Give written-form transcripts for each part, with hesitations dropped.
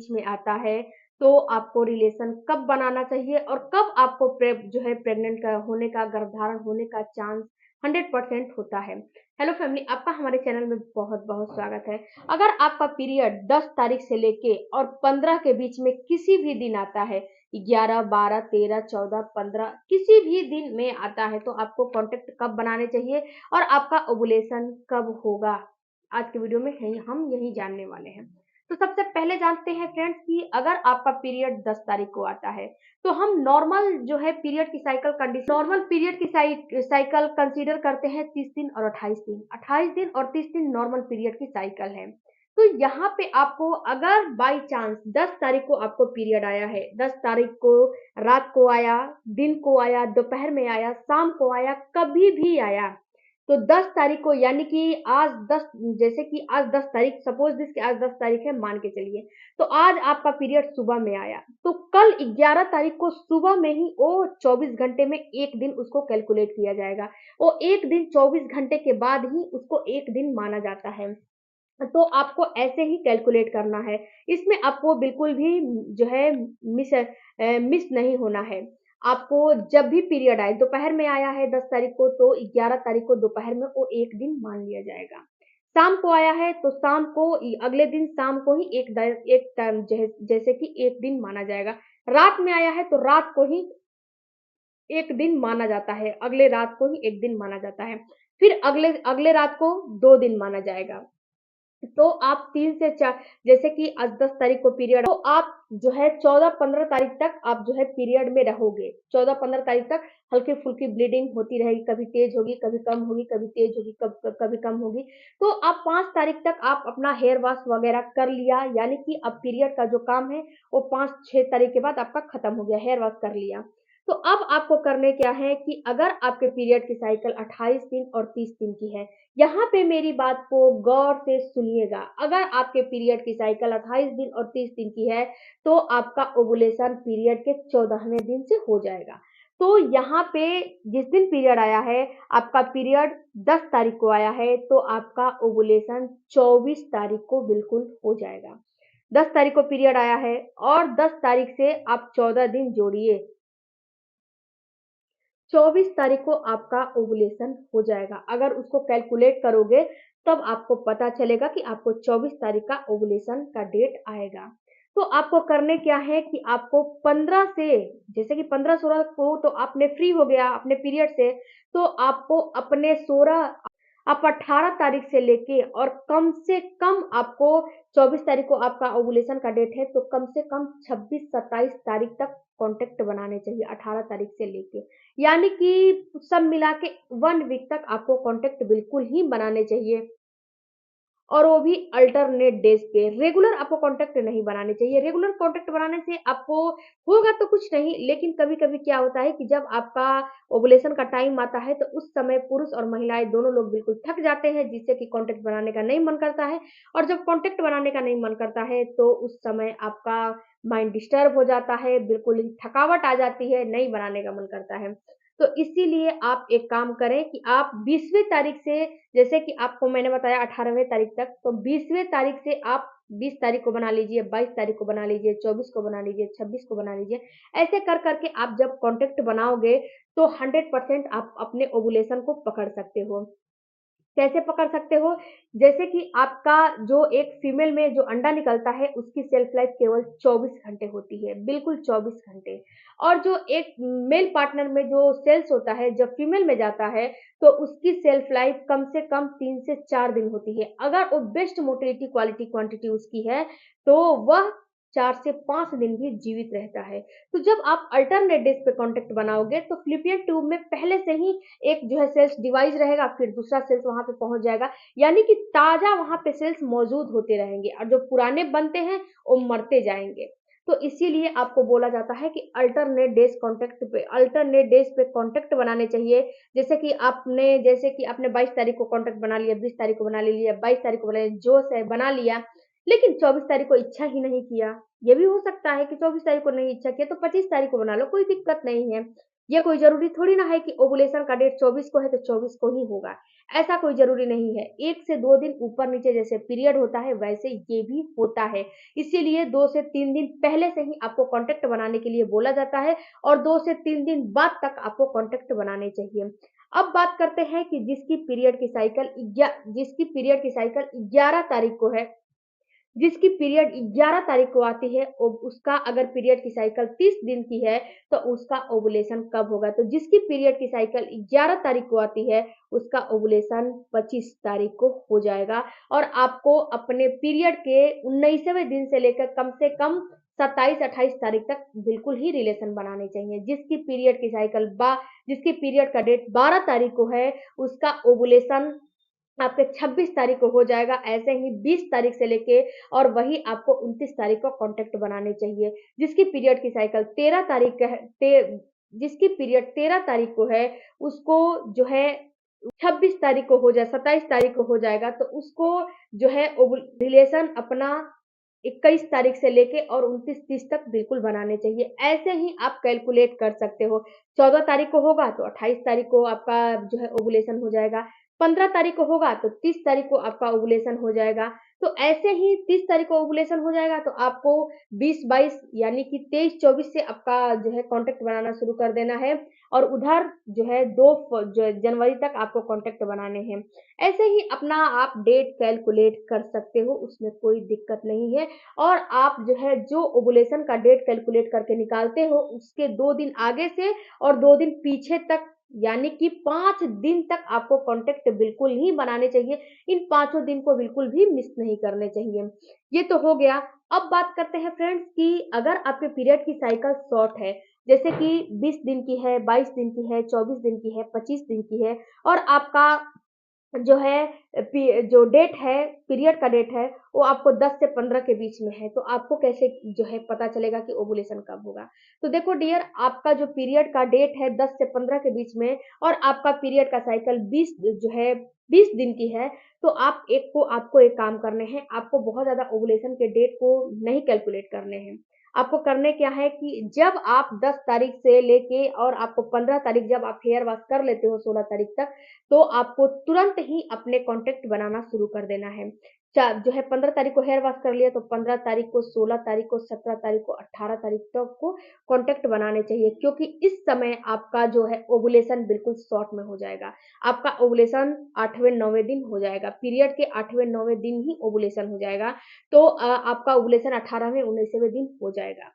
बीच में आता है, तो आपको रिलेशन कब बनाना चाहिए और कब आपको जो है प्रेग्नेंट का होने का, गर्भधारण होने का चांस 100% होता है। हेलो फैमिली, आपका हमारे चैनल में बहुत बहुत स्वागत है। अगर आपका पीरियड 10 तारीख से लेके और 15 के बीच में किसी भी दिन आता है, 11, 12, 13, 14, 15 किसी भी दिन में आता है, तो आपको कॉन्टेक्ट कब बनाने चाहिए और आपका ओवुलेशन कब होगा, आज के वीडियो में हम यही जानने वाले हैं। तो सबसे पहले जानते हैं फ्रेंड्स कि अगर आपका पीरियड 10 तारीख को आता है, तो हम नॉर्मल जो है पीरियड की साइकिल कंडीशन, नॉर्मल पीरियड की साइकिल कंसीडर करते हैं 30 दिन और 28 दिन। 28 दिन और 30 दिन नॉर्मल पीरियड की साइकिल है। तो यहाँ पे आपको अगर बाई चांस 10 तारीख को आपको पीरियड आया है, 10 तारीख को रात को आया, दिन को आया, दोपहर में आया, शाम को आया, कभी भी आया, तो 10 तारीख को यानी कि आज 10, जैसे कि आज 10 तारीख, सपोज दिस कि आज 10 तारीख है, मान के चलिए, तो आज आपका पीरियड सुबह में आया, तो कल 11 तारीख को सुबह में ही वो 24 घंटे में एक दिन उसको कैलकुलेट किया जाएगा। वो एक दिन 24 घंटे के बाद ही उसको एक दिन माना जाता है। तो आपको ऐसे ही कैलकुलेट करना है, इसमें आपको बिल्कुल भी जो है मिस नहीं होना है। आपको जब भी पीरियड आए, दोपहर में आया है 10 तारीख को, तो 11 तारीख को दोपहर में वो एक दिन मान लिया जाएगा। शाम को आया है तो शाम को, अगले दिन शाम को ही एक टाइम जैसे कि एक दिन माना जाएगा। रात में आया है तो रात को ही एक दिन माना जाता है, अगले रात को ही एक दिन माना जाता है, फिर अगले अगले रात को 2 दिन माना जाएगा। तो आप 3 से 4, जैसे कि आज 10 तारीख को पीरियड, तो आप जो है 14-15 तारीख तक आप जो है पीरियड में रहोगे। 14-15 तारीख तक हल्की फुल्की ब्लीडिंग होती रहेगी, कभी तेज होगी, कभी कम होगी, कभी तेज होगी, कभी कम होगी। तो आप 5 तारीख तक आप अपना हेयर वॉश वगैरह कर लिया, यानी कि अब पीरियड का जो काम है वो 5-6 तारीख के बाद आपका खत्म हो गया, हेयर वॉश कर लिया। तो अब आपको करने क्या है कि अगर आपके पीरियड की साइकिल 28 दिन और 30 दिन की है, यहाँ पे मेरी बात को गौर से सुनिएगा। अगर आपके पीरियड की साइकिल 28 दिन और 30 दिन की है, तो आपका ओवुलेशन पीरियड के 14वें दिन से हो जाएगा। तो यहाँ पे जिस दिन पीरियड आया है, आपका पीरियड 10 तारीख को आया है, तो आपका ओवुलेशन 24 तारीख को बिल्कुल हो जाएगा। 10 तारीख को पीरियड आया है और 10 तारीख से आप 14 दिन जोड़िए, 24 तारीख को आपका ओवुलेशन हो जाएगा। अगर उसको कैलकुलेट करोगे, तब आपको पता चलेगा कि आपको 24 तारीख का ओवुलेशन का डेट आएगा। तो आपको करने क्या है कि आपको 15 से, जैसे कि 15-16 को तो आपने फ्री हो गया अपने पीरियड से, तो आपको अपने 16, आप 18 तारीख से लेके और कम से कम आपको 24 तारीख को आपका ओवुलेशन का डेट है, तो कम से कम 26-27 तारीख तक कॉन्टेक्ट बनाने चाहिए, 18 तारीख से लेके, यानी कि सब मिला के 1 वीक तक आपको कॉन्टेक्ट बिल्कुल ही बनाने चाहिए, और वो भी अल्टरनेट डेज पे। रेगुलर आपको कॉन्टेक्ट नहीं बनाने चाहिए। रेगुलर कॉन्टेक्ट बनाने से आपको होगा तो कुछ नहीं, लेकिन कभी-कभी क्या होता है कि जब आपका ओवुलेशन का टाइम आता है, तो उस समय पुरुष और महिलाएँ दोनों लोग बिल्कुल थक जाते हैं, जिससे कि कॉन्टेक्ट बनाने का नहीं मन करता है, और जब कॉन्टेक्ट बनाने का नहीं मन करता है, तो उस समय आपका माइंड डिस्टर्ब हो जाता है, बिल्कुल ही थकावट आ जाती है, नहीं बनाने का मन करता है। तो इसीलिए आप एक काम करें कि आप 20वीं तारीख से, जैसे कि आपको मैंने बताया 18वें तारीख तक, तो 20वें तारीख से आप 20 तारीख को बना लीजिए, 22 तारीख को बना लीजिए, 24 को बना लीजिए, 26 को बना लीजिए। ऐसे कर करके आप जब कॉन्टेक्ट बनाओगे, तो 100% आप अपने ओवुलेशन को पकड़ सकते हो। कैसे पकड़ सकते हो? जैसे कि आपका जो एक फीमेल में जो अंडा निकलता है, उसकी शेल्फ लाइफ केवल 24 घंटे होती है, बिल्कुल 24 घंटे। और जो एक मेल पार्टनर में जो सेल्स होता है, जब फीमेल में जाता है, तो उसकी शेल्फ लाइफ कम से कम 3 से 4 दिन होती है। अगर वो बेस्ट मोटिलिटी क्वालिटी क्वांटिटी उसकी है, तो वह 4 से 5 दिन भी जीवित रहता है। तो जब आप अल्टरनेट डेज़ पे कॉन्टैक्ट बनाओगे, तो फ़्लैपियन ट्यूब में पहले से ही एक जो है सेल्स डिवाइस रहेगा, फिर दूसरा सेल्स वहाँ पे पहुँच जाएगा, यानी कि ताज़ा वहाँ पे सेल्स मौजूद होते रहेंगे, और जो पुराने बनते हैं, वो मरते जाएँगे। तो इसीलिए आपको बोला जाता है कि अल्टरनेट डेज़ पे कॉन्टैक्ट बनाने चाहिए। जैसे कि आपने 22 तारीख को कॉन्टैक्ट बना लिया, 20 तारीख को बना लिया, 22 तारीख को बना लिया, जो से बना लिया, लेकिन 24 तारीख को इच्छा ही नहीं किया। ये भी हो सकता है कि 24 तारीख को नहीं इच्छा किया, तो 25 तारीख को बना लो, कोई दिक्कत नहीं है। ये कोई ज़रूरी थोड़ी ना है कि ओवुलेशन का डेट 24 को है तो 24 को ही होगा, ऐसा कोई ज़रूरी नहीं है। 1 से 2 दिन ऊपर-नीचे जैसे पीरियड होता है वैसे ये भी होता है। इसीलिए 2 से 3 दिन पहले से ही आपको कॉन्टैक्ट बनाने के लिए बोला जाता है और 2 से 3 दिन बाद तक आपको कॉन्टैक्ट बनाने चाहिए। अब बात करते हैं कि जिसकी पीरियड की साइकिल 11 तारीख को है, जिसकी पीरियड 11 तारीख को आती है उसका अगर पीरियड की साइकिल 30 दिन की है तो उसका ओवुलेशन कब होगा? तो जिसकी पीरियड की साइकिल 11 तारीख को आती है उसका ओवुलेशन 25 तारीख को हो जाएगा और आपको अपने पीरियड के 19वें दिन से लेकर कम से कम 27-28 तारीख तक बिल्कुल ही रिलेशन बनाने चाहिए। जिसकी पीरियड का डेट 12 तारीख को है उसका ओवुलेशन आपके 26 तारीख को हो जाएगा, ऐसे ही 20 तारीख से लेके और वही आपको 29 तारीख को कॉन्टैक्ट बनाने चाहिए। जिसकी पीरियड की साइकिल 13 तारीख का है ते जिसकी पीरियड 13 तारीख को है, उसको जो है 26 तारीख को हो जाए 27 तारीख को हो जाएगा, तो उसको जो है रिलेशन अपना 21 तारीख से लेके और 29-30 तक बिल्कुल बनाने चाहिए। ऐसे ही आप कैलकुलेट कर सकते हो। 14 तारीख को होगा तो 28 तारीख को आपका जो है ओवुलेशन हो जाएगा। 15 तारीख को होगा तो 30 तारीख को आपका ओवुलेशन हो जाएगा। तो ऐसे ही 30 तारीख को ओवुलेशन हो जाएगा तो आपको 20-22 यानी कि 23-24 से आपका जो है कॉन्टैक्ट बनाना शुरू कर देना है और उधर जो है 2 जनवरी तक आपको कॉन्टैक्ट बनाने हैं। ऐसे ही अपना आप डेट कैलकुलेट कर सकते हो, उसमें कोई दिक्कत नहीं है। और आप जो है जो ओवुलेशन का डेट कैलकुलेट करके निकालते हो उसके 2 दिन आगे से और 2 दिन पीछे तक यानी कि 5 दिन तक आपको कॉन्टैक्ट बिल्कुल ही बनाने चाहिए। इन पाँचों दिन को बिल्कुल भी मिस नहीं करने चाहिए। ये तो हो गया। अब बात करते हैं फ्रेंड्स कि अगर आपके पीरियड की साइकिल शॉर्ट है, जैसे कि 20 दिन की है, 22 दिन की है, 24 दिन की है, 25 दिन की है और आपका जो है जो डेट है पीरियड का डेट है वो आपको 10 से 15 के बीच में है तो आपको कैसे जो है पता चलेगा कि ओवुलेशन कब होगा। तो देखो डियर आपका जो पीरियड का डेट है 10 से 15 के बीच में और आपका पीरियड का साइकिल 20 जो है 20 दिन की है तो आपको एक काम करने हैं, आपको बहुत ज़्यादा ओवुलेशन के डेट को नहीं कैलकुलेट करने हैं। आपको करने क्या है कि जब आप 10 तारीख से लेके और आपको 15 तारीख जब आप हेयर वॉश कर लेते हो 16 तारीख तक तो आपको तुरंत ही अपने कॉन्टैक्ट बनाना शुरू कर देना है। जो है 15 तारीख को हेयर वॉश कर लिया तो 15 तारीख को, 16 तारीख को, 17 तारीख को, 18 तारीख तक को कॉन्टैक्ट बनाने चाहिए क्योंकि इस समय आपका जो है ओवुलेशन बिल्कुल शॉर्ट में हो जाएगा। आपका ओवुलेशन 8वें-9वें दिन हो जाएगा। पीरियड के 8वें-9वें दिन ही ओवुलेशन हो जाएगा। तो आपका ओवुलेशन 18वें-19वें दिन हो जाएगा।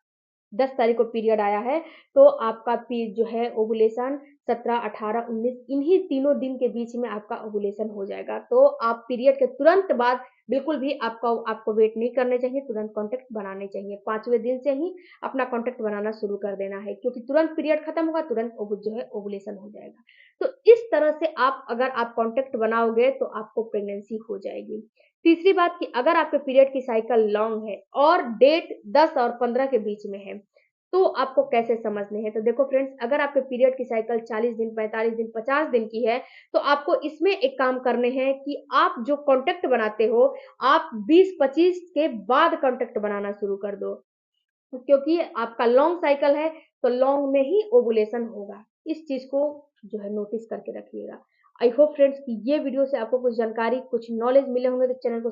10 तारीख को पीरियड आया है तो आपका जो है ओवुलेशन 17, 18, 19 इन्हीं तीनों दिन के बीच में आपका ओवुलेशन हो जाएगा। तो आप पीरियड के तुरंत बाद बिल्कुल भी आपको वेट नहीं करने चाहिए, तुरंत कॉन्टैक्ट बनाने चाहिए। 5वें दिन से ही अपना कॉन्टैक्ट बनाना शुरू कर देना है क्योंकि तुरंत पीरियड खत्म होगा, तुरंत जो है ओवुलेशन हो जाएगा। तो इस तरह से अगर आप कॉन्टैक्ट बनाओगे तो आपको प्रेगनेंसी हो जाएगी। तीसरी बात कि अगर आपके पीरियड की साइकिल लॉन्ग है और डेट 10 और 15 के बीच में है, तो आपको कैसे समझने हैं? तो देखो फ्रेंड्स अगर आपके पीरियड की साइकिल 40 दिन, 45 दिन, 50 दिन की है, तो आपको इसमें एक काम करने हैं कि आप जो कॉन्टैक्ट बनाते हो, आप 20-25 के बाद कॉन्टैक्ट बनाना शुरू कर दो। क्योंकि आपका लॉन्ग साइकिल है, तो लॉन्ग में ही ओवुलेशन होगा। इस चीज़ को जो है नोटिस करके रखिएगा। आई होप फ्रेंड्स कि ये वीडियो से आपको कुछ जानकारी, कुछ नॉलेज मिले होंगे तो चैनल को